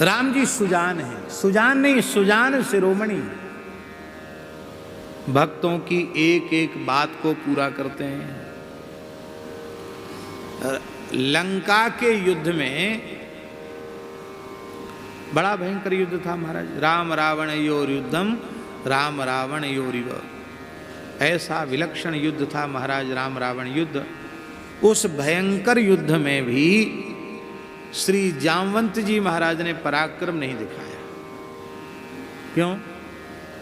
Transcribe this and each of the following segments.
राम जी सुजान है, सुजान नहीं सुजान शिरोमणि, भक्तों की एक एक बात को पूरा करते हैं। लंका के युद्ध में बड़ा भयंकर युद्ध था महाराज। राम रावण योर युद्धम राम रावण योरिव, ऐसा विलक्षण युद्ध था महाराज राम रावण युद्ध। उस भयंकर युद्ध में भी श्री जामवंत जी महाराज ने पराक्रम नहीं दिखाया। क्यों?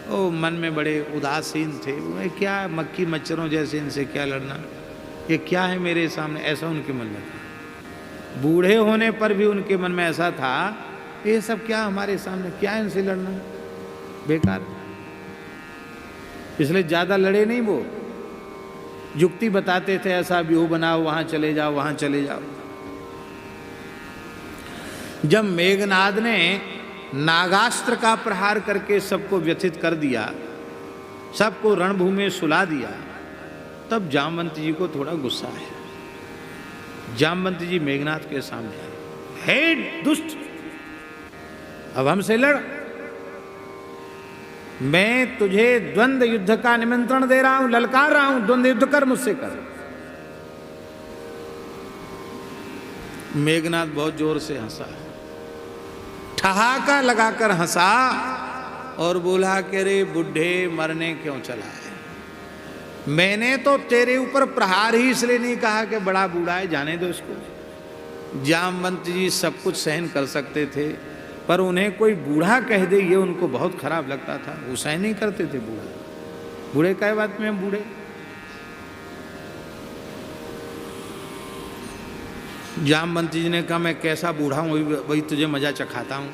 वो मन में बड़े उदासीन थे। वो क्या मक्खी मच्छरों जैसे, इनसे क्या लड़ना, ये क्या है मेरे सामने, ऐसा उनके मन में था। बूढ़े होने पर भी उनके मन में ऐसा था, ये सब क्या हमारे सामने, क्या इनसे लड़ना, बेकार। इसलिए ज्यादा लड़े नहीं। वो युक्ति बताते थे, ऐसा व्यूह बनाओ, वहां चले जाओ, वहां चले जाओ। जब मेघनाद ने नागास्त्र का प्रहार करके सबको व्यथित कर दिया, सबको रणभूमि में सुला दिया, तब जामवंत जी को थोड़ा गुस्सा आया। जामवंत जी मेघनाद के सामने आए, हे दुष्ट, अब हमसे लड़। मैं तुझे द्वंद्व युद्ध का निमंत्रण दे रहा हूं, ललकार रहा हूं, द्वंद्व युद्ध कर, मुझसे कर। मेघनाद बहुत जोर से हंसा, ठहाका लगाकर हंसा और बोला कि अरे बुढ़े, मरने क्यों चला है? मैंने तो तेरे ऊपर प्रहार ही इसलिए नहीं कहा कि बड़ा बूढ़ा है, जाने दो इसको। जामवंत जी सब कुछ सहन कर सकते थे, पर उन्हें कोई बूढ़ा कह दे ये उनको बहुत खराब लगता था। वो सहन नहीं करते थे बूढ़ा। बूढ़े काय बात में हम बूढ़े। जामवंत जी ने कहा, मैं कैसा बूढ़ा हूं वही तुझे मजा चखाता हूं।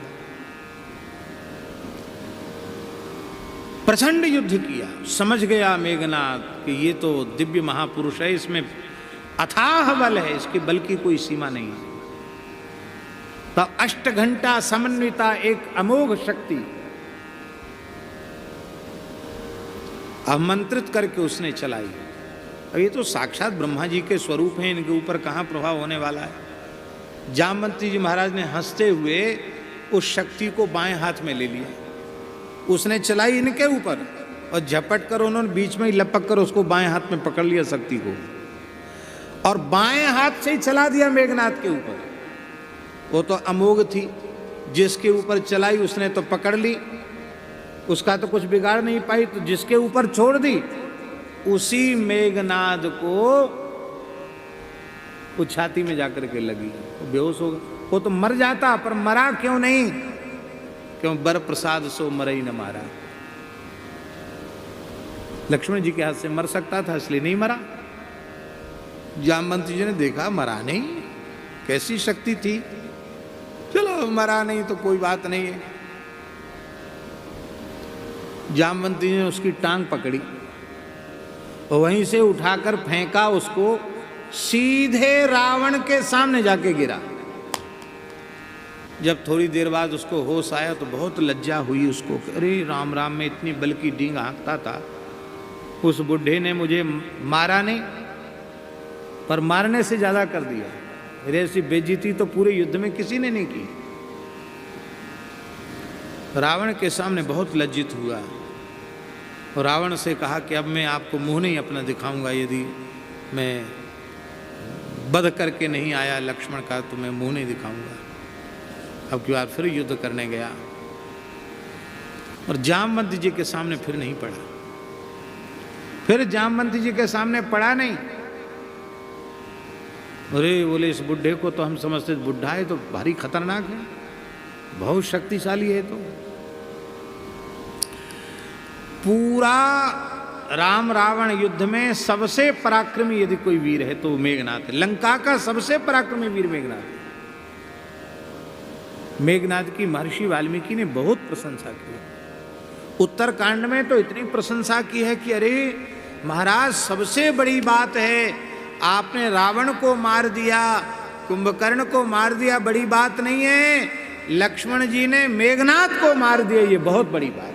प्रचंड युद्ध किया। समझ गया मेघनाद कि ये तो दिव्य महापुरुष है, इसमें अथाह बल है, इसके बल की कोई सीमा नहीं है। तो 8 घंटा समन्विता एक अमोघ शक्ति आमंत्रित करके उसने चलाई। अब ये तो साक्षात ब्रह्मा जी के स्वरूप हैं, इनके ऊपर कहाँ प्रभाव होने वाला है। जामवंत जी महाराज ने हंसते हुए उस शक्ति को बाएं हाथ में ले लिया। उसने चलाई इनके ऊपर और झपट कर उन्होंने बीच में ही लपक कर उसको बाएं हाथ में पकड़ लिया शक्ति को, और बाएं हाथ से ही चला दिया मेघनाद के ऊपर। वो तो अमोघ थी, जिसके ऊपर चलाई उसने तो पकड़ ली, उसका तो कुछ बिगाड़ नहीं पाई। तो जिसके ऊपर छोड़ दी, उसी मेघनाद को वो छाती में जाकर के लगी, वो बेहोश हो गया। वो तो मर जाता, पर मरा क्यों नहीं? क्यों? बर प्रसाद सो मरई न मारा। लक्ष्मण जी के हाथ से मर सकता था, इसलिए नहीं मरा। जामवंत जी ने देखा मरा नहीं, कैसी शक्ति थी, चलो मरा नहीं तो कोई बात नहीं है। जामवंत जी ने उसकी टांग पकड़ी और वहीं से उठाकर फेंका, उसको सीधे रावण के सामने जाके गिरा। जब थोड़ी देर बाद उसको होश आया तो बहुत लज्जा हुई उसको, अरे राम राम, में इतनी बल की डींग हाँकता था, उस बुढ़े ने मुझे मारा नहीं, पर मारने से ज्यादा कर दिया। मेरे ऐसी बेइज्जती तो पूरे युद्ध में किसी ने नहीं की। रावण के सामने बहुत लज्जित हुआ और रावण से कहा कि अब मैं आपको मुंह नहीं अपना दिखाऊंगा, यदि मैं वध करके नहीं आया लक्ष्मण का तो मैं मुंह नहीं दिखाऊंगा। अब की बार फिर युद्ध करने गया और जामवंत जी के सामने फिर नहीं पड़ा। फिर जामवंत जी के सामने पड़ा नहीं। अरे बोले, इस बुढ़े को तो हम समझते बुढ़ा है तो भारी खतरनाक है, बहुत शक्तिशाली है। तो पूरा राम रावण युद्ध में सबसे पराक्रमी यदि कोई वीर है तो मेघनाद है। लंका का सबसे पराक्रमी वीर मेघनाद है। मेघनाद की महर्षि वाल्मीकि ने बहुत प्रशंसा की। उत्तरकांड में तो इतनी प्रशंसा की है कि अरे महाराज, सबसे बड़ी बात है आपने रावण को मार दिया, कुंभकर्ण को मार दिया, बड़ी बात नहीं है। लक्ष्मण जी ने मेघनाद को मार दिया, ये बहुत बड़ी बात है।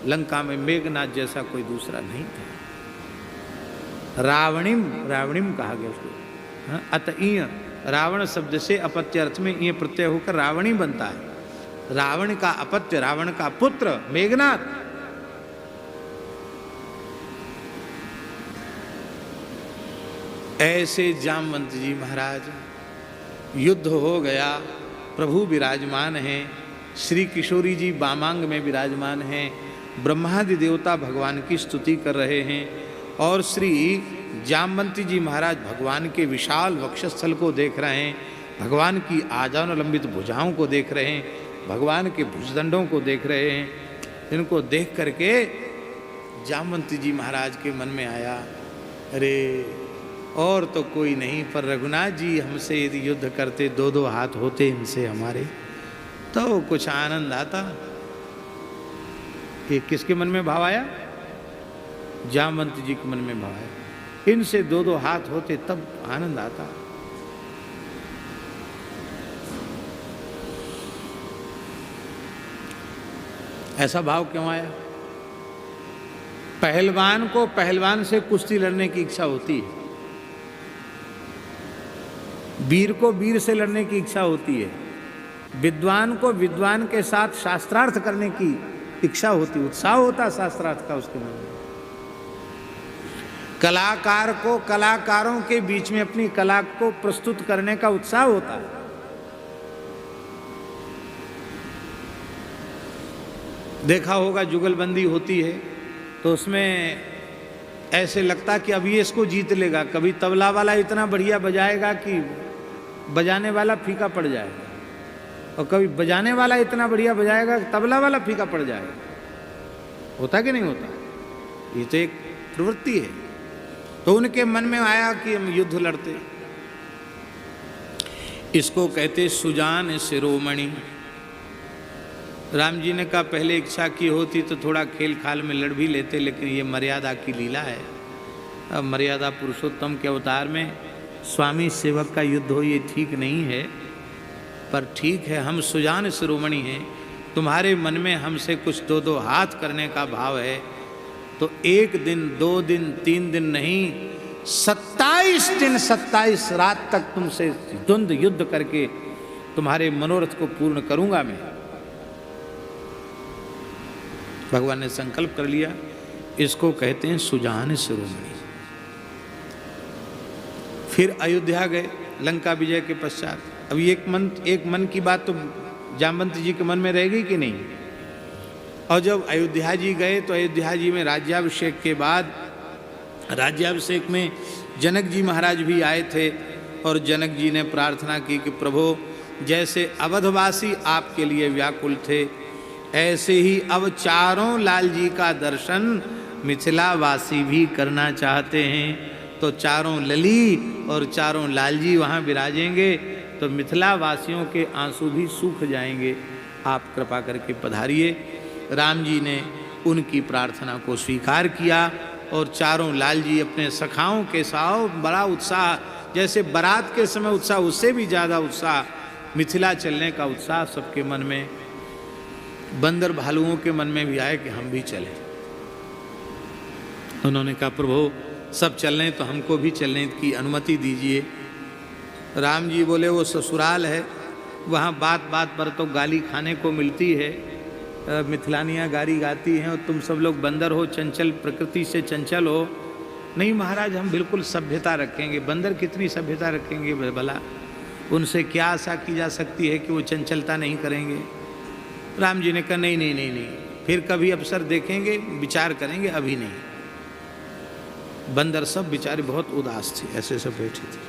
लंका में मेघनाद जैसा कोई दूसरा नहीं था। रावणिम, रावणिम कहा गया उसको। अत ईय, रावण शब्द से अपत्य अर्थ में ईय प्रत्यय होकर रावणी बनता है। रावण का अपत्य, रावण का पुत्र मेघनाद। ऐसे जामवंत जी महाराज, युद्ध हो गया, प्रभु विराजमान हैं, श्री किशोरी जी वामांग में विराजमान हैं, ब्रह्मादि देवता भगवान की स्तुति कर रहे हैं और श्री जामवंती जी महाराज भगवान के विशाल वक्षस्थल को देख रहे हैं, भगवान की आजानुलंबित भुजाओं को देख रहे हैं, भगवान के भुजदंडों को देख रहे हैं। इनको देख करके जामवंती जी महाराज के मन में आया, अरे और तो कोई नहीं, पर रघुनाथ जी हमसे यदि युद्ध करते, दो दो हाथ होते इनसे हमारे, तो कुछ आनंद आता। ये किसके मन में भाव आया? जामवंत जी के मन में भाव आया, इनसे दो दो हाथ होते तब आनंद आता। ऐसा भाव क्यों आया? पहलवान को पहलवान से कुश्ती लड़ने की इच्छा होती है, वीर को वीर से लड़ने की इच्छा होती है, विद्वान को विद्वान के साथ शास्त्रार्थ करने की इच्छा होती, उत्साह होता शास्त्रार्थ का उसके मन में। कलाकार को कलाकारों के बीच में अपनी कला को प्रस्तुत करने का उत्साह होता है। देखा होगा जुगलबंदी होती है तो उसमें ऐसे लगता कि अब ये इसको जीत लेगा, कभी तबला वाला इतना बढ़िया बजाएगा कि बजाने वाला फीका पड़ जाएगा, और कभी बजाने वाला इतना बढ़िया बजाएगा कि तबला वाला फीका पड़ जाएगा। होता कि नहीं होता? ये तो एक प्रवृत्ति है। तो उनके मन में आया कि हम युद्ध लड़ते। इसको कहते सुजान शिरोमणि। राम जी ने कहा पहले इच्छा की होती तो थोड़ा खेल खाल में लड़ भी लेते, लेकिन ये मर्यादा की लीला है। अब मर्यादा पुरुषोत्तम के अवतार में स्वामी सेवक का युद्ध हो, ये ठीक नहीं है। पर ठीक है, हम सुजान शिरोमणि हैं, तुम्हारे मन में हमसे कुछ दो दो हाथ करने का भाव है, तो एक दिन, दो दिन, तीन दिन नहीं, 27 दिन 27 रात तक तुमसे द्वंद्व युद्ध करके तुम्हारे मनोरथ को पूर्ण करूंगा मैं। भगवान ने संकल्प कर लिया। इसको कहते हैं सुजान शिरोमणि। फिर अयोध्या गए लंका विजय के पश्चात। अब एक मन की बात तो जामवंत जी के मन में रहेगी कि नहीं? और जब अयोध्या जी गए तो अयोध्या जी में राज्याभिषेक के बाद, राज्याभिषेक में जनक जी महाराज भी आए थे और जनक जी ने प्रार्थना की कि प्रभु जैसे अवधवासी आपके लिए व्याकुल थे, ऐसे ही अब चारों लाल जी का दर्शन मिथिला वासी भी करना चाहते हैं। तो चारों लली और चारों लाल जी वहाँ विराजेंगे तो मिथिला वासियों के आंसू भी सूख जाएंगे। आप कृपा करके पधारिए। राम जी ने उनकी प्रार्थना को स्वीकार किया और चारों लाल जी अपने सखाओं के साथ बड़ा उत्साह, जैसे बारात के समय उत्साह, उससे भी ज़्यादा उत्साह, मिथिला चलने का उत्साह सबके मन में। बंदर भालुओं के मन में भी आए कि हम भी चलें। उन्होंने कहा प्रभु सब चल रहे तो हमको भी चलने की अनुमति दीजिए। राम जी बोले वो ससुराल है, वहाँ बात बात पर तो गाली खाने को मिलती है, मिथिलानियाँ गाली गाती हैं और तुम सब लोग बंदर हो, चंचल प्रकृति से चंचल हो। नहीं महाराज, हम बिल्कुल सभ्यता रखेंगे। बंदर कितनी सभ्यता रखेंगे भला? उनसे क्या आशा की जा सकती है कि वो चंचलता नहीं करेंगे? राम जी ने कहा नहीं नहीं नहीं नहीं, फिर कभी अवसर देखेंगे, विचार करेंगे, अभी नहीं। बंदर सब बेचारे बहुत उदास थे, ऐसे सब बैठे थे।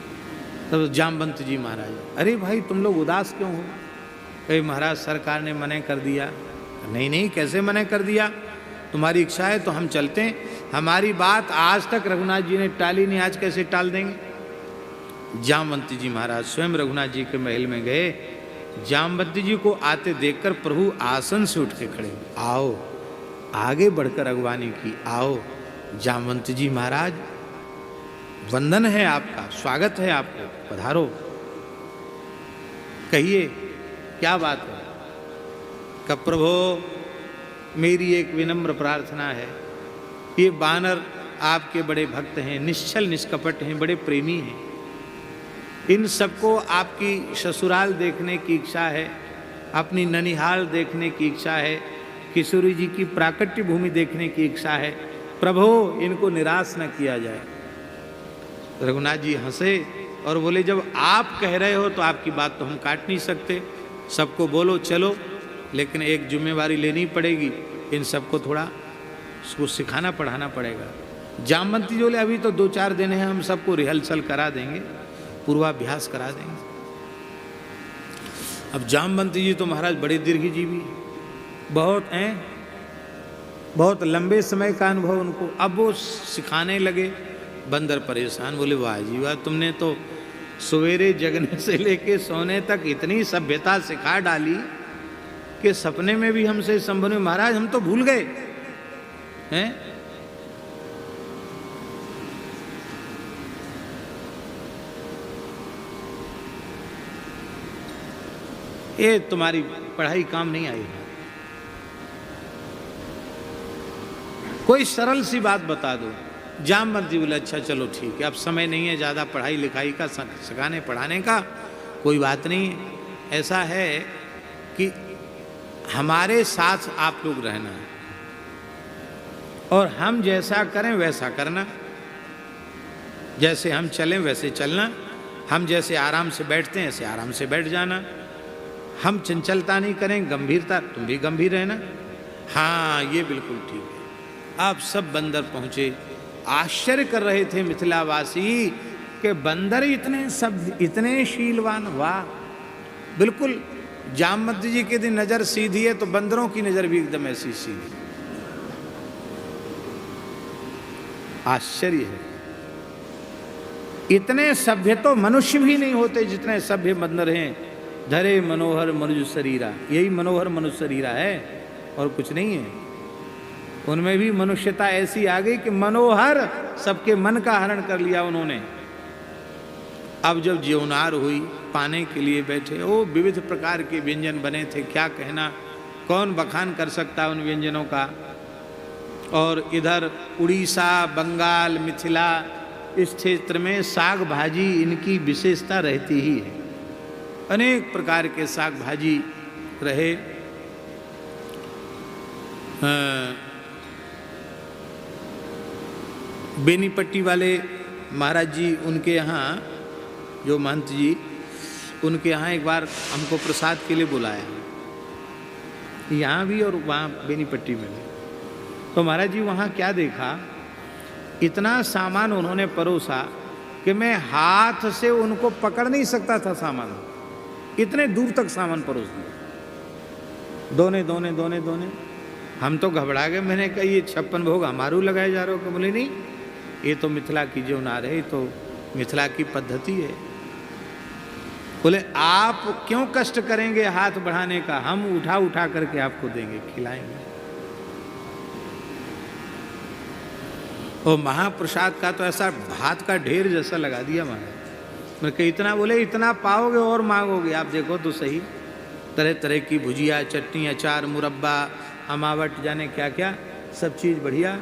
तब जामवंत जी महाराज, अरे भाई तुम लोग उदास क्यों हो? कहीं महाराज सरकार ने मना कर दिया। नहीं नहीं, कैसे मना कर दिया? तुम्हारी इच्छा है तो हम चलते हैं। हमारी बात आज तक रघुनाथ जी ने टाली नहीं, आज कैसे टाल देंगे? जामवंत जी महाराज स्वयं रघुनाथ जी के महल में गए। जामवंत जी को आते देखकर प्रभु आसन से उठ के खड़े, आओ, आगे बढ़कर अगवानी की, आओ जामवंत जी महाराज, वंदन है आपका, स्वागत है आपको, पधारो। कहिए क्या बात है। कब प्रभो मेरी एक विनम्र प्रार्थना है, ये बानर आपके बड़े भक्त हैं, निश्चल निष्कपट हैं, बड़े प्रेमी हैं, इन सबको आपकी ससुराल देखने की इच्छा है, अपनी ननिहाल देखने की इच्छा है, किशोरी जी की प्राकट्य भूमि देखने की इच्छा है, प्रभो इनको निराश न किया जाए। रघुनाथ जी हंसे और बोले जब आप कह रहे हो तो आपकी बात तो हम काट नहीं सकते, सबको बोलो चलो, लेकिन एक जिम्मेवारी लेनी पड़ेगी, इन सबको थोड़ा उसको सिखाना पढ़ाना पड़ेगा। जामवंती जी बोले अभी तो 2-4 दिन है, हम सबको रिहर्सल करा देंगे, पूर्वाभ्यास करा देंगे। अब जामवंती जी तो महाराज बड़े दीर्घजीवी बहुत हैं, बहुत लंबे समय का अनुभव उनको। अब वो सिखाने लगे, बंदर परेशान, बोले वाह जी वाह, तुमने तो सवेरे जगने से लेके सोने तक इतनी सभ्यता सिखा डाली कि सपने में भी हमसे संबंध में महाराज हम तो भूल गए हैं। ये तुम्हारी पढ़ाई काम नहीं आई। कोई सरल सी बात बता दो। जामवंती बोले अच्छा चलो ठीक है, अब समय नहीं है ज़्यादा पढ़ाई लिखाई का, सिखाने पढ़ाने का, कोई बात नहीं है। ऐसा है कि हमारे साथ आप लोग रहना है और हम जैसा करें वैसा करना, जैसे हम चलें वैसे चलना, हम जैसे आराम से बैठते हैं ऐसे आराम से बैठ जाना, हम चंचलता नहीं करें, गंभीरता, तुम भी गंभीर रहना। हाँ ये बिल्कुल ठीक है। आप सब बंदर पहुँचे, आश्चर्य कर रहे थे मिथिलावासी कि बंदर इतने सब इतने शीलवान, वाह। बिल्कुल जामवंती जी की यदि नज़र सीधी है तो बंदरों की नज़र भी एकदम ऐसी सीधी। आश्चर्य है, इतने सभ्य तो मनुष्य भी नहीं होते जितने सभ्य बंदर हैं। धरे मनोहर मनुज शरीरा, यही मनोहर मनुष्य शरीरा है और कुछ नहीं है। उनमें भी मनुष्यता ऐसी आ गई कि मनोहर, सबके मन का हरण कर लिया उन्होंने। अब जब ज्योनार हुई, पाने के लिए बैठे, ओ विविध प्रकार के व्यंजन बने थे, क्या कहना, कौन बखान कर सकता उन व्यंजनों का। और इधर उड़ीसा, बंगाल, मिथिला, इस क्षेत्र में साग भाजी इनकी विशेषता रहती ही है। अनेक प्रकार के साग भाजी रहे। बेनीपट्टी वाले महाराज जी, उनके यहाँ जो महंत जी, उनके यहाँ एक बार हमको प्रसाद के लिए बुलाया, यहाँ भी और वहाँ बेनीपट्टी में भी। तो महाराज जी वहाँ क्या देखा, इतना सामान उन्होंने परोसा कि मैं हाथ से उनको पकड़ नहीं सकता था सामान, इतने दूर तक सामान परोस दिया, दोने दोने दोने दोने। हम तो घबरा गए, मैंने कहा ये 56 भोग हमारू लगाए जा रहे हो? बोले नहीं, ये तो मिथिला की ज्योनार है, ये तो मिथिला की पद्धति है। बोले आप क्यों कष्ट करेंगे हाथ बढ़ाने का, हम उठा उठा करके आपको देंगे, खिलाएंगे। और महाप्रसाद का तो ऐसा भात का ढेर जैसा लगा दिया महाराज। मैं कहा इतना, बोले इतना पाओगे और मांगोगे, आप देखो तो सही, तरह तरह की भुजिया, चटनी, अचार, मुरब्बा, अमावट, जाने क्या क्या, सब चीज़ बढ़िया।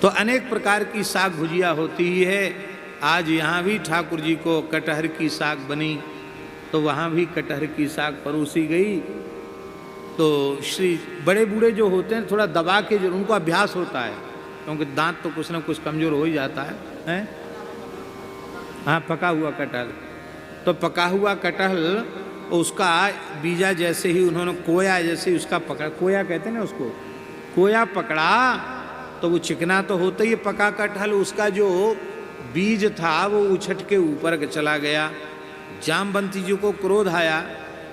तो अनेक प्रकार की साग भुजिया होती ही है। आज यहाँ भी ठाकुर जी को कटहर की साग बनी, तो वहाँ भी कटहर की साग परोसी गई। तो श्री बड़े बूढ़े जो होते हैं थोड़ा दबा के, जो उनको अभ्यास होता है, क्योंकि दांत तो कुछ ना कुछ कमज़ोर हो ही जाता है? हाँ, पका हुआ कटहल, तो पका हुआ कटहल उसका बीजा जैसे ही उन्होंने कोया जैसे ही उसका पकड़ा, कोया कहते हैं ना उसको, कोया पकड़ा तो वो चिकना तो होता ही, पका कटहल उसका जो बीज था वो उछट के ऊपर चला गया। जामवंती जी को क्रोध आया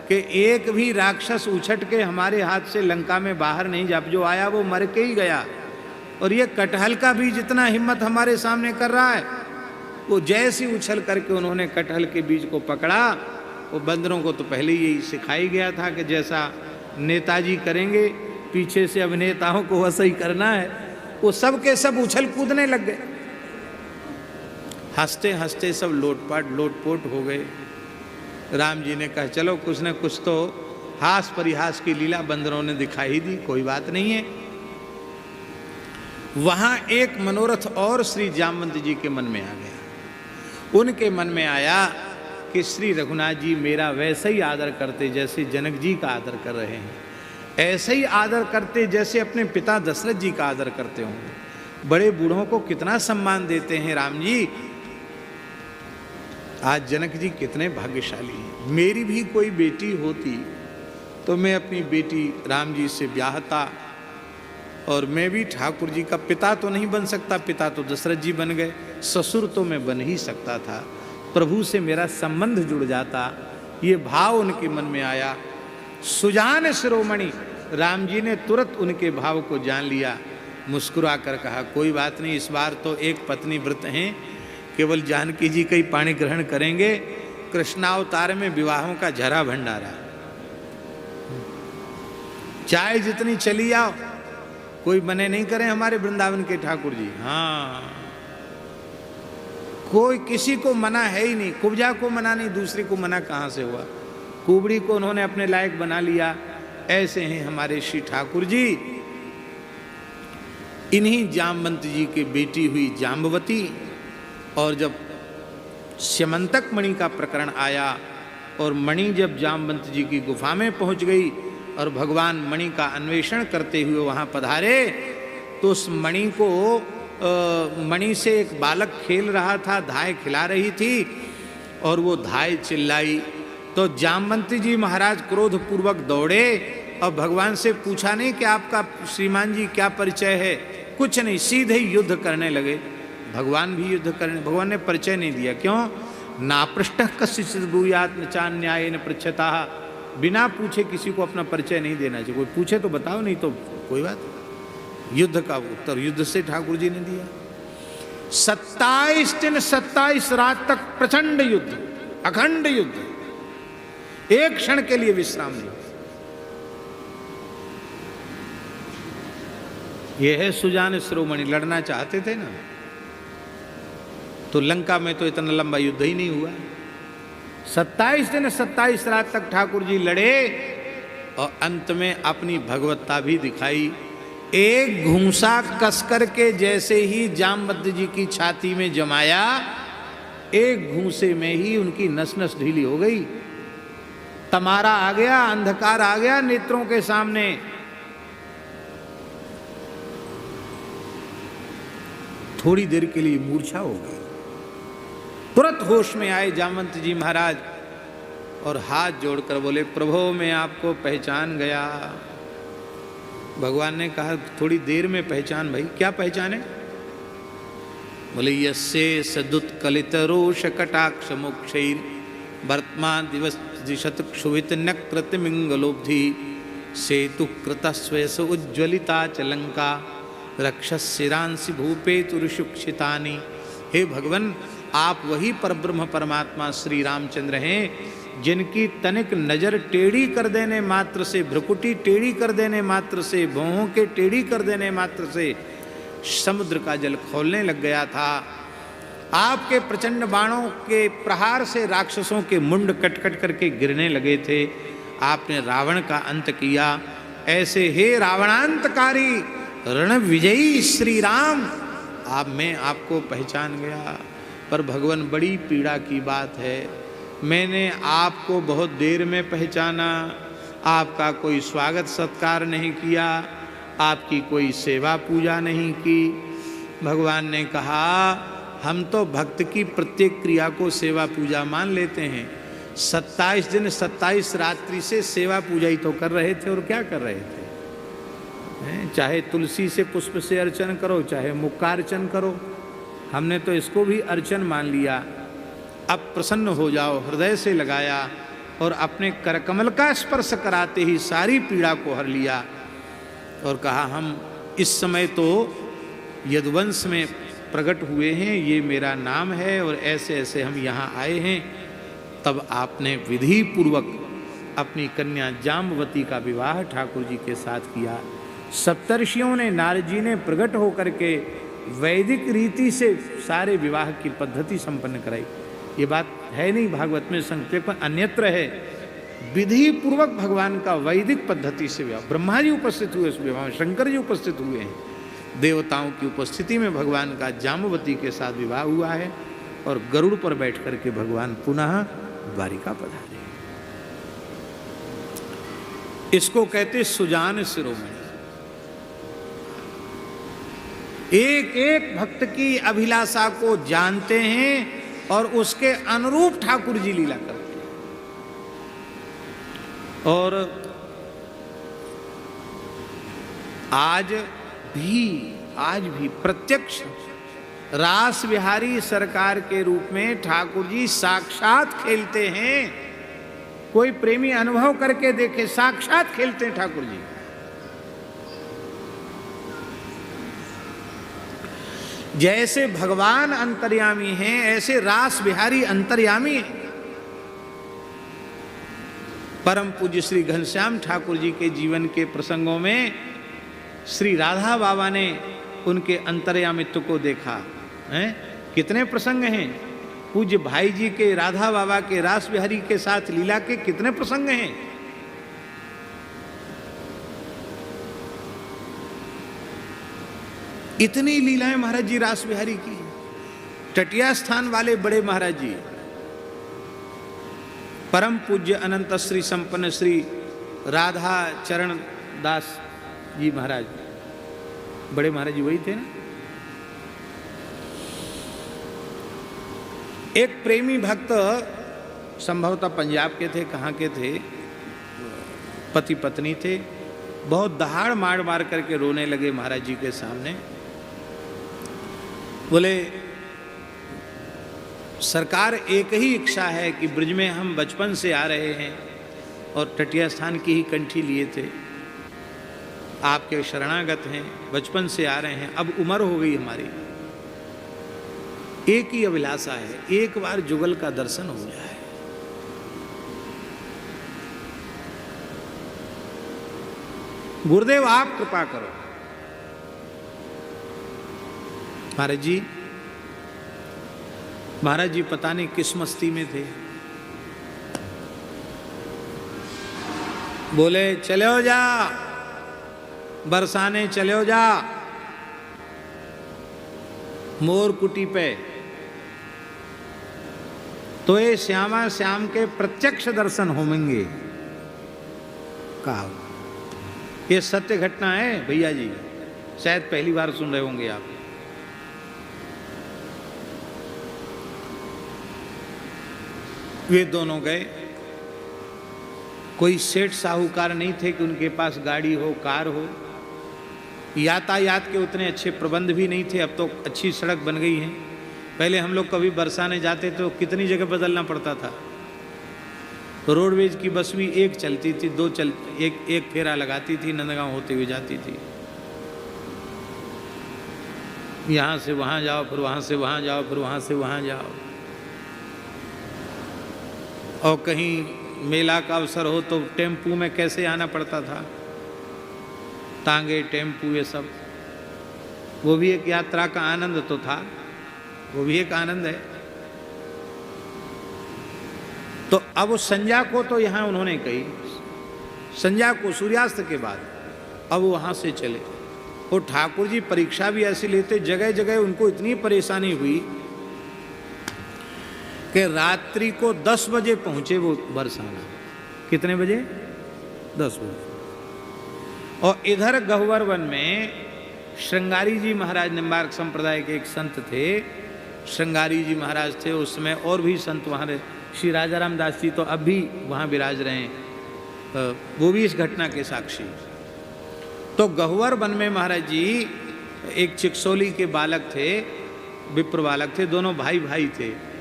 कि एक भी राक्षस उछट के हमारे हाथ से लंका में बाहर नहीं जा, जो आया वो मर के ही गया, और ये कटहल का बीज इतना हिम्मत हमारे सामने कर रहा है। वो जैसे उछल करके उन्होंने कटहल के बीज को पकड़ा, वो बंदरों को तो पहले यही सिखाई गया था कि जैसा नेताजी करेंगे पीछे से अभिनेताओं को वैसा ही करना है। वो सब के सब उछल कूदने लग गए। हंसते हंसते सब लोटपोट हो गए। राम जी ने कहा चलो कुछ न कुछ तो हास परिहास की लीला बंदरों ने दिखाई दी, कोई बात नहीं है। वहां एक मनोरथ और श्री जामवंत जी के मन में आ गया। उनके मन में आया कि श्री रघुनाथ जी मेरा वैसे ही आदर करते जैसे जनक जी का आदर कर रहे हैं, ऐसे ही आदर करते जैसे अपने पिता दशरथ जी का आदर करते होंगे। बड़े बूढ़ों को कितना सम्मान देते हैं राम जी। आज जनक जी कितने भाग्यशाली हैं। मेरी भी कोई बेटी होती तो मैं अपनी बेटी राम जी से ब्याहता, और मैं भी ठाकुर जी का पिता तो नहीं बन सकता, पिता तो दशरथ जी बन गए, ससुर तो मैं बन ही सकता था, प्रभु से मेरा संबंध जुड़ जाता। ये भाव उनके मन में आया। सुजान शिरोमणि, राम जी ने तुरंत उनके भाव को जान लिया। मुस्कुरा कर कहा कोई बात नहीं, इस बार तो एक पत्नी व्रत हैं, केवल जानकी जी का ही पाणी ग्रहण करेंगे। कृष्णावतार में विवाहों का झरा भंडारा, चाहे जितनी चली आओ, कोई मने नहीं करें हमारे वृंदावन के ठाकुर जी। हाँ, कोई किसी को मना है ही नहीं। कुब्जा को मना नहीं, दूसरे को मना कहाँ से हुआ। कुबड़ी को उन्होंने अपने लायक बना लिया। ऐसे हैं हमारे श्री ठाकुर जी। इन्हीं जामवंत जी की बेटी हुई जाम्बवती। और जब स्यमंतक मणि का प्रकरण आया और मणि जब जामवंत जी की गुफा में पहुंच गई और भगवान मणि का अन्वेषण करते हुए वहां पधारे, तो उस मणि को मणि से एक बालक खेल रहा था, धाय खिला रही थी, और वो धाय चिल्लाई तो जामवंती जी महाराज क्रोध पूर्वक दौड़े और भगवान से पूछा नहीं कि आपका श्रीमान जी क्या परिचय है, कुछ नहीं, सीधे ही युद्ध करने लगे। भगवान भी युद्ध करने, भगवान ने परिचय नहीं दिया। क्यों? नापृष्टः कस्यचित् ब्रूयात् न चान्यायेन पृच्छता। बिना पूछे किसी को अपना परिचय नहीं देना चाहिए। कोई पूछे तो बताओ, नहीं तो कोई बात। युद्ध का उत्तर युद्ध से ठाकुर जी ने दिया। 27 दिन 27 रात तक प्रचंड युद्ध, अखंड युद्ध, एक क्षण के लिए विश्राम नहीं। यह है सुजान शिरोमणि। लड़ना चाहते थे ना, तो लंका में तो इतना लंबा युद्ध ही नहीं हुआ। 27 दिन 27 रात तक ठाकुर जी लड़े और अंत में अपनी भगवत्ता भी दिखाई। एक घूंसा कसकर के जैसे ही जामवंत जी की छाती में जमाया, एक घूंसे में ही उनकी नस नस ढीली हो गई। तमारा आ गया, अंधकार आ गया नेत्रों के सामने। थोड़ी देर के लिए मूर्छा हो गई। तुरंत होश में आए जामवंत जी महाराज और हाथ जोड़कर बोले प्रभो मैं आपको पहचान गया। भगवान ने कहा थोड़ी देर में पहचान भाई, क्या पहचाने? बोले यस्से सदुत्कलित रोष कटाक्ष मोक्षैर वर्तमान दिवस दिशत क्षुभित नकृत मिंगलोब्धि सेतु कृतस्वयस उज्ज्वलिता च लंका रक्षसिरांसि भूपेतुरुषुक्षितानि। हे भगवान, आप वही परब्रह्म परमात्मा श्री रामचंद्र हैं जिनकी तनिक नजर टेढ़ी कर देने मात्र से, भ्रुकुटी टेढ़ी कर देने मात्र से, भौहों के टेढ़ी कर देने मात्र से समुद्र का जल खौलने लग गया था। आपके प्रचंड बाणों के प्रहार से राक्षसों के मुंड कट कट करके गिरने लगे थे। आपने रावण का अंत किया। ऐसे हे रावणांतकारी रण विजयी श्री राम, मैं आपको पहचान गया। पर भगवान बड़ी पीड़ा की बात है, मैंने आपको बहुत देर में पहचाना, आपका कोई स्वागत सत्कार नहीं किया, आपकी कोई सेवा पूजा नहीं की। भगवान ने कहा हम तो भक्त की प्रत्येक क्रिया को सेवा पूजा मान लेते हैं। 27 दिन 27 रात्रि से सेवा पूजा ही तो कर रहे थे। और क्या कर रहे थे? चाहे तुलसी से पुष्प से अर्चन करो, चाहे मुक्कार्चन करो, हमने तो इसको भी अर्चन मान लिया। अब प्रसन्न हो जाओ, हृदय से लगाया और अपने करकमल का स्पर्श कराते ही सारी पीड़ा को हर लिया और कहा हम इस समय तो यदुवंश में प्रकट हुए हैं, ये मेरा नाम है और ऐसे ऐसे हम यहाँ आए हैं। तब आपने विधि पूर्वक अपनी कन्या जाम्बवती का विवाह ठाकुर जी के साथ किया। सप्तर्षियों ने, नारद जी ने प्रकट होकर के वैदिक रीति से सारे विवाह की पद्धति संपन्न कराई। ये बात है नहीं भागवत में संक्षेप में, अन्यत्र है। विधि पूर्वक भगवान का वैदिक पद्धति से विवाह, ब्रह्मा जी उपस्थित हुए उस विवाह में, शंकर जी उपस्थित हुए हैं, देवताओं की उपस्थिति में भगवान का जाम्बवती के साथ विवाह हुआ है और गरुड़ पर बैठ करके भगवान पुनः द्वारिका पधारे। इसको कहते सुजान शिरोमणि। एक एक भक्त की अभिलाषा को जानते हैं और उसके अनुरूप ठाकुर जी लीला करते हैं। और आज भी प्रत्यक्ष रास बिहारी सरकार के रूप में ठाकुर जी साक्षात खेलते हैं। कोई प्रेमी अनुभव करके देखे, साक्षात खेलते हैं ठाकुर जी। जैसे भगवान अंतर्यामी हैं, ऐसे रास बिहारी अंतर्यामी हैं। परम पूज्य श्री घनश्याम ठाकुर जी के जीवन के प्रसंगों में श्री राधा बाबा ने उनके अंतर्यामित्व को देखा है। कितने प्रसंग हैं पूज्य भाई जी के, राधा बाबा के रास बिहारी के साथ लीला के कितने प्रसंग हैं। इतनी लीलाएं महाराज जी रास बिहारी की। टटिया स्थान वाले बड़े महाराज जी, परम पूज्य अनंत श्री संपन्न श्री राधा चरण दास जी महाराज, बड़े महाराज जी वही थे ना। एक प्रेमी भक्त संभवतः पंजाब के थे, कहाँ के थे, पति पत्नी थे, बहुत दहाड़ मार मार करके रोने लगे महाराज जी के सामने। बोले सरकार एक ही इच्छा है कि ब्रज में हम बचपन से आ रहे हैं और टटिया स्थान की ही कंठी लिए थे, आपके शरणागत हैं, बचपन से आ रहे हैं, अब उम्र हो गई हमारी, एक ही अभिलाषा है, एक बार जुगल का दर्शन हो जाए। गुरुदेव आप कृपा करो। महाराज जी पता नहीं किस मस्ती में थे। बोले चले हो जा, बरसाने चले हो जा मोर कुटी पे, तो ये श्यामा श्याम के प्रत्यक्ष दर्शन होंगे। कहा ये सत्य घटना है भैया जी, शायद पहली बार सुन रहे होंगे आप। वे दोनों गए। कोई सेठ साहूकार नहीं थे कि उनके पास गाड़ी हो, कार हो। यातायात के उतने अच्छे प्रबंध भी नहीं थे। अब तो अच्छी सड़क बन गई है। पहले हम लोग कभी बरसाने जाते तो कितनी जगह बदलना पड़ता था। तो रोडवेज की बस भी एक चलती थी, एक फेरा लगाती थी, नंदगांव होते हुए जाती थी। यहाँ से वहाँ जाओ, फिर वहाँ से वहाँ जाओ, फिर वहाँ से वहाँ जाओ। और कहीं मेला का अवसर हो तो टेम्पू में कैसे आना पड़ता था, तांगे, टेम्पू, ये सब। वो भी एक यात्रा का आनंद तो था, वो भी एक आनंद है। तो अब उस संध्या को तो यहाँ उन्होंने कही, संध्या को सूर्यास्त के बाद अब वहाँ से चले। वो ठाकुर जी परीक्षा भी ऐसी लेते, जगह जगह उनको इतनी परेशानी हुई कि रात्रि को 10 बजे पहुँचे वो बरसाना। कितने बजे? 10 बजे। और इधर गहुवर वन में श्रृंगारी जी महाराज, निम्बार्क संप्रदाय के एक संत थे, श्रृंगारी जी महाराज थे। उस समय और भी संत वहाँ रहे, श्री राजाराम दास जी तो अब भी वहाँ विराज रहे हैं, वो भी इस घटना के साक्षी। तो गहुवर वन में महाराज जी एक चिकसोली के बालक थे, विप्र बालक थे, दोनों भाई भाई थे।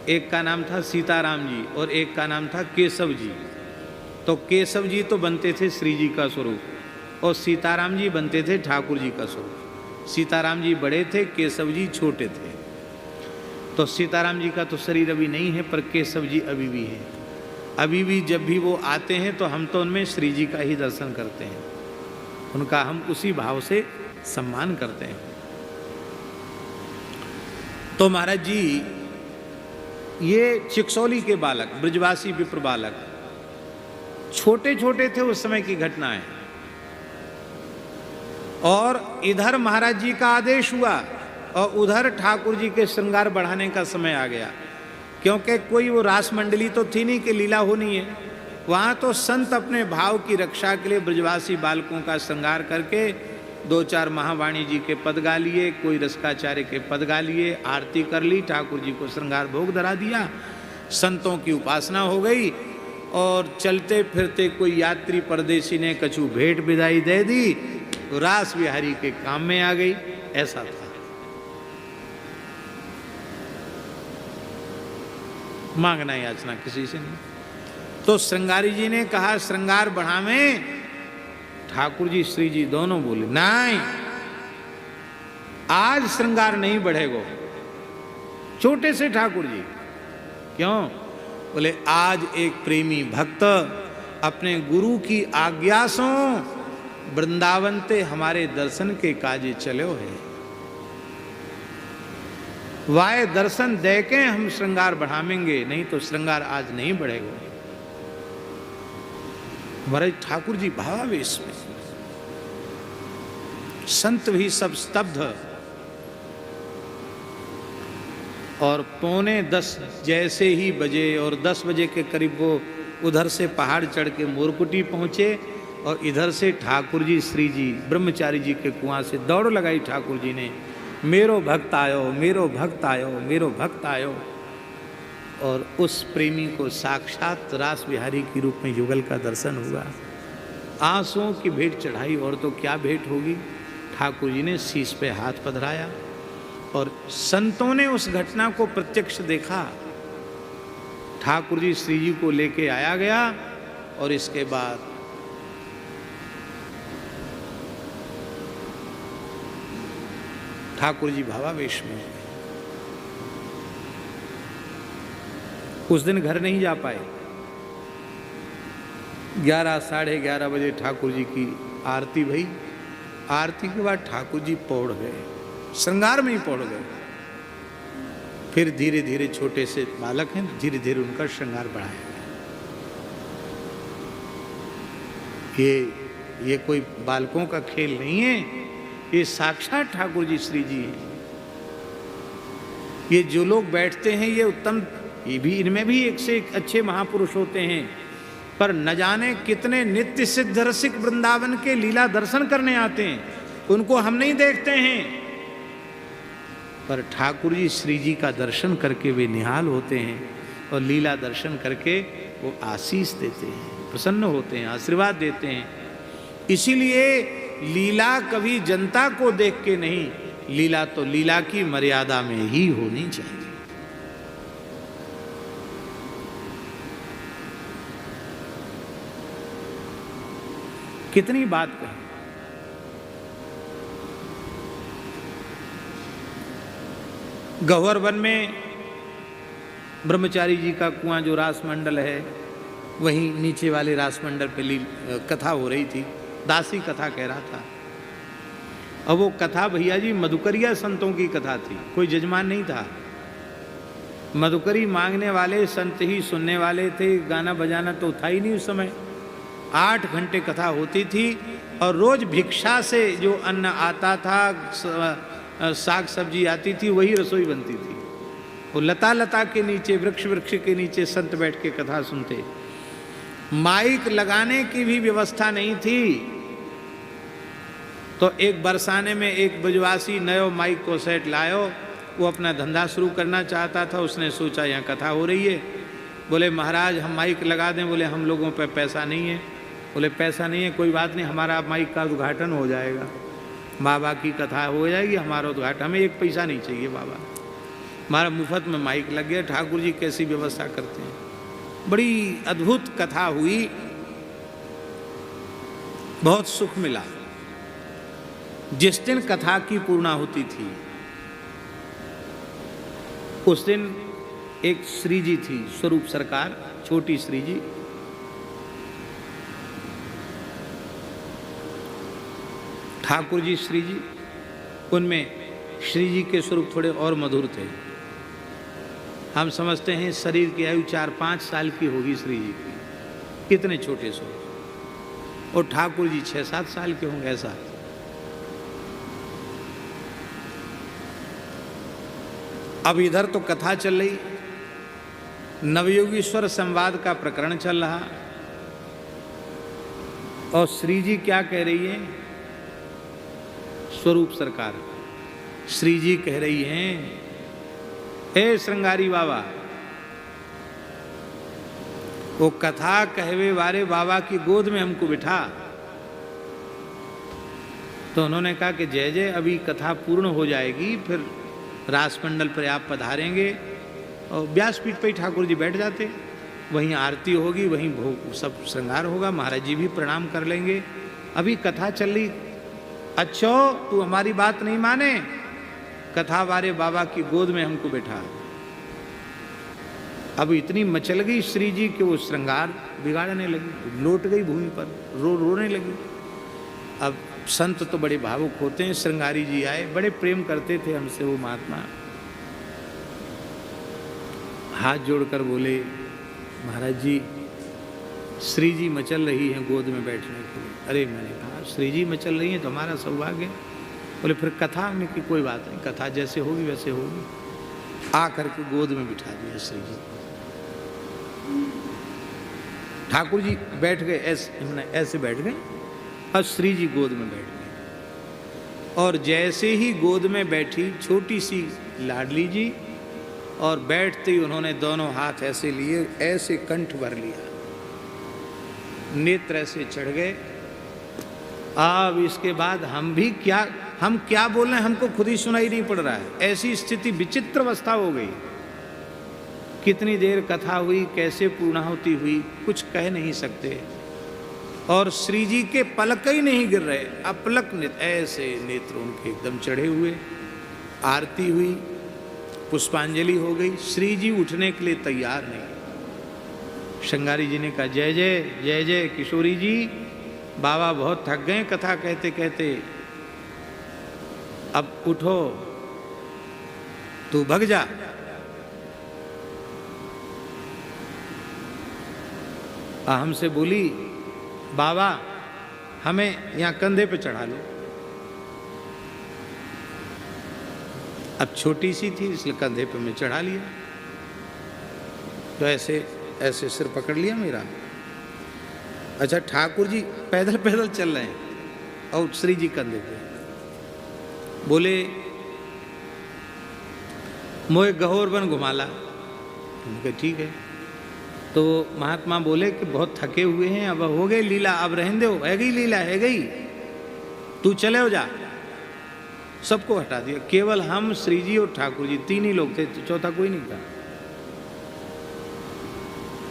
एक का नाम था सीताराम जी और एक का नाम था केशव जी। तो केशव जी तो बनते थे श्री जी का स्वरूप और सीताराम जी बनते थे ठाकुर जी का स्वरूप। सीताराम जी बड़े थे, केशव जी छोटे थे। तो सीताराम जी का तो शरीर अभी नहीं है, पर केशव जी अभी भी हैं। अभी भी जब भी वो आते हैं तो हम तो उनमें श्री जी का ही दर्शन करते हैं, उनका हम उसी भाव से सम्मान करते हैं। तो महाराज जी ये चिकसौली के बालक, ब्रजवासी विप्र बालक, छोटे छोटे थे उस समय की घटना है। और इधर महाराज जी का आदेश हुआ और उधर ठाकुर जी के श्रृंगार बढ़ाने का समय आ गया, क्योंकि कोई वो रास मंडली तो थी नहीं कि लीला होनी है। वहाँ तो संत अपने भाव की रक्षा के लिए ब्रजवासी बालकों का श्रृंगार करके 2-4 महावाणी जी के पद गा लिए, कोई रसकाचार्य के पद गा लिए, आरती कर ली, ठाकुर जी को श्रृंगार भोग धरा दिया, संतों की उपासना हो गई। और चलते फिरते कोई यात्री परदेसी ने कछु भेंट विदाई दे दी, रास बिहारी के काम में आ गई। ऐसा था। मांगना याचना किसी से नहीं। तो श्रृंगारी जी ने कहा श्रृंगार बढ़ावें। ठाकुर जी श्री जी दोनों बोले नहीं, आज श्रृंगार नहीं बढ़ेगा। छोटे से ठाकुर जी क्यों? बोले आज एक प्रेमी भक्त अपने गुरु की आज्ञा से वृंदावन ते हमारे दर्शन के काजे चलो है, वाय दर्शन दे के हम श्रृंगार बढ़ावेंगे, नहीं तो श्रृंगार आज नहीं बढ़ेगा। महाराज ठाकुर जी भावावेश में, संत भी सब स्तब्ध। और 9:45 जैसे ही बजे और 10 बजे के करीब वो उधर से पहाड़ चढ़ के मोरकुटी पहुंचे और इधर से ठाकुर जी श्री जी ब्रह्मचारी जी के कुआं से दौड़ लगाई ठाकुर जी ने, मेरो भक्त आयो, मेरो भक्त आयो, मेरो भक्त आयो। और उस प्रेमी को साक्षात रास बिहारी के रूप में युगल का दर्शन हुआ। आंसुओं की भेंट चढ़ाई, और तो क्या भेंट होगी। ठाकुर जी ने शीश पे हाथ पधराया और संतों ने उस घटना को प्रत्यक्ष देखा। ठाकुर जी श्री जी को लेके आया गया और इसके बाद ठाकुर जी भावावेश में। उस दिन घर नहीं जा पाए। 11 साढ़े 11 बजे ठाकुर जी की आरती भई। आरती के बाद ठाकुर जी पौड़ गए, श्रृंगार में ही पौड़ गए। फिर धीरे धीरे, छोटे से बालक हैं, धीरे धीरे उनका श्रृंगार बढ़ाया गया। ये कोई बालकों का खेल नहीं है, ये साक्षात ठाकुर जी श्री जी हैं। ये जो लोग बैठते हैं ये उत्तम, ये भी, इनमें भी एक से एक अच्छे महापुरुष होते हैं, पर न जाने कितने नित्य सिद्ध रसिक वृंदावन के लीला दर्शन करने आते हैं, उनको हम नहीं देखते हैं, पर ठाकुर जी श्री जी का दर्शन करके वे निहाल होते हैं और लीला दर्शन करके वो आशीष देते हैं, प्रसन्न होते हैं, आशीर्वाद देते हैं। इसीलिए लीला कभी जनता को देख के नहीं, लीला तो लीला की मर्यादा में ही होनी चाहिए। कितनी बात कही। गह्वर वन में ब्रह्मचारी जी का कुआं जो रास मंडल है, वहीं नीचे वाले रास मंडल पे कथा हो रही थी। दासी कथा कह रहा था। अब वो कथा भैया जी मधुकरिया संतों की कथा थी, कोई जजमान नहीं था। मधुकरी मांगने वाले संत ही सुनने वाले थे, गाना बजाना तो था ही नहीं उस समय। 8 घंटे कथा होती थी और रोज भिक्षा से जो अन्न आता था, साग सब्जी आती थी, वही रसोई बनती थी। वो लता लता के नीचे, वृक्ष वृक्ष के नीचे संत बैठ के कथा सुनते। माइक लगाने की भी व्यवस्था नहीं थी। तो एक बरसाने में एक ब्रजवासी नयो माइक को सेट लायो, वो अपना धंधा शुरू करना चाहता था। उसने सोचा यहाँ कथा हो रही है, बोले महाराज हम माइक लगा दें। बोले हम लोगों पे पैसा नहीं है। बोले पैसा नहीं है, कोई बात नहीं, हमारा माइक का उद्घाटन हो जाएगा, बाबा की कथा हो जाएगी, हमारा उद्घाटन, हमें 1 पैसा नहीं चाहिए बाबा, हमारा मुफ्त में माइक लग गया। ठाकुर जी कैसी व्यवस्था करते हैं। बड़ी अद्भुत कथा हुई, बहुत सुख मिला। जिस दिन कथा की पूर्णाहुति थी उस दिन एक श्री जी थी, स्वरूप सरकार, छोटी श्री जी। ठाकुर जी श्री जी, उनमें श्री जी के स्वरूप थोड़े और मधुर थे। हम समझते हैं शरीर की आयु 4-5 साल की होगी श्री जी की, कितने छोटे सो, और ठाकुर जी 6-7 साल के होंगे ऐसा। अब इधर तो कथा चल रही, नवयोगीश्वर संवाद का प्रकरण चल रहा, और श्री जी क्या कह रही है? स्वरूप सरकार श्री जी कह रही हैं, हे श्रृंगारी बाबा, वो कथा कहवे वाले बाबा की गोद में हमको बिठा। तो उन्होंने कहा कि जय जय, अभी कथा पूर्ण हो जाएगी, फिर रासमंडल पर आप पधारेंगे, और व्यासपीठ पर ही ठाकुर जी बैठ जाते, वहीं आरती होगी, वहीं भोग सब श्रृंगार होगा, महाराज जी भी प्रणाम कर लेंगे, अभी कथा चल रही। अच्छो, तू हमारी बात नहीं माने, कथा वाले बाबा की गोद में हमको बैठा। अब इतनी मचल गई श्री जी कि वो श्रृंगार बिगाड़ने लगी, लौट गई भूमि पर, रोने लगी। अब संत तो बड़े भावुक होते हैं, श्रृंगारी जी आए, बड़े प्रेम करते थे हमसे वो महात्मा, हाथ जोड़कर बोले, महाराज जी श्री जी मचल रही हैं गोद में बैठने के लिए। अरे मैंने कहा श्री जी मचल रही हैं तो हमारा सौभाग्य। बोले फिर कथा में की कोई बात नहीं, कथा जैसे होगी वैसे होगी। आ करके गोद में बिठा दिया श्री जी। ठाकुर जी बैठ गए, ऐसे बैठ गए, और श्री जी गोद में बैठ गए। और जैसे ही गोद में बैठी छोटी सी लाडली जी, और बैठते ही उन्होंने दोनों हाथ ऐसे लिए, ऐसे कंठ भर लिया, नेत्र ऐसे चढ़ गए। अब इसके बाद हम क्या बोल रहे हैं, हमको खुद ही सुनाई नहीं पड़ रहा है, ऐसी स्थिति, विचित्र अवस्था हो गई। कितनी देर कथा हुई, कैसे पूर्णाहुति हुई, कुछ कह नहीं सकते। और श्री जी के पलक ही नहीं गिर रहे, अपलक ऐसे नेत्र उनके एकदम चढ़े हुए। आरती हुई, पुष्पांजलि हो गई, श्री जी उठने के लिए तैयार नहीं। श्रृंगारी जी ने कहा, जय जय जय जय किशोरी जी, बाबा बहुत थक गए कथा कहते कहते, अब उठो, तू भग जा। हमसे बोली, बाबा हमें यहाँ कंधे पे चढ़ा लो। अब छोटी सी थी इसलिए कंधे पे मैं चढ़ा लिया, तो ऐसे ऐसे सिर पकड़ लिया मेरा। अच्छा, ठाकुर जी पैदल पैदल चल रहे हैं और श्री जी कंधे पे। बोले, मोए गहोर बन घुमाला। उनके ठीक है। तो महात्मा बोले कि बहुत थके हुए हैं, अब हो गई लीला, अब रहने दो, है गई लीला, है गई, तू चले हो जा। सबको हटा दिया, केवल हम, श्री जी और ठाकुर जी, तीन ही लोग थे, चौथा कोई नहीं था।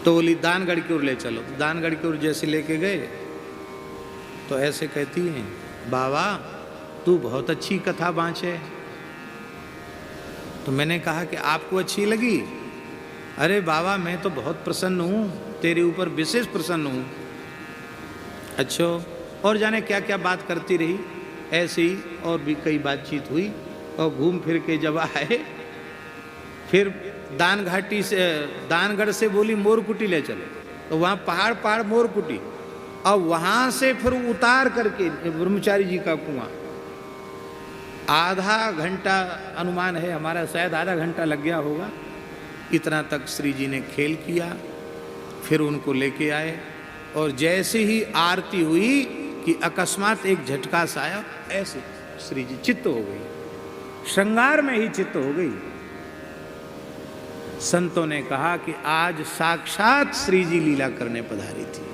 तो बोली दानगढ़ की ओर ले चलो। दानगढ़ की ओर जैसे लेके गए तो ऐसे कहती हैं, बाबा तू बहुत अच्छी कथा बाँचे। तो मैंने कहा कि आपको अच्छी लगी? अरे बाबा मैं तो बहुत प्रसन्न हूँ, तेरे ऊपर विशेष प्रसन्न हूँ। अच्छा, और जाने क्या क्या बात करती रही, ऐसे ही और भी कई बातचीत हुई। और घूम फिर के जब आए, फिर दानगढ़ से बोली मोरकुटी ले चलो। तो वहाँ पहाड़ मोरकुटी, और वहाँ से फिर उतार करके ब्रह्मचारी जी का कुआं, आधा घंटा अनुमान है हमारा, शायद आधा घंटा लग गया होगा। इतना तक श्री जी ने खेल किया। फिर उनको लेके आए, और जैसे ही आरती हुई कि अकस्मात एक झटका सा आया, ऐसे श्री जी चित्त हो गई, श्रृंगार में ही चित्त हो गई। संतों ने कहा कि आज साक्षात श्री जी लीला करने पधारी थी।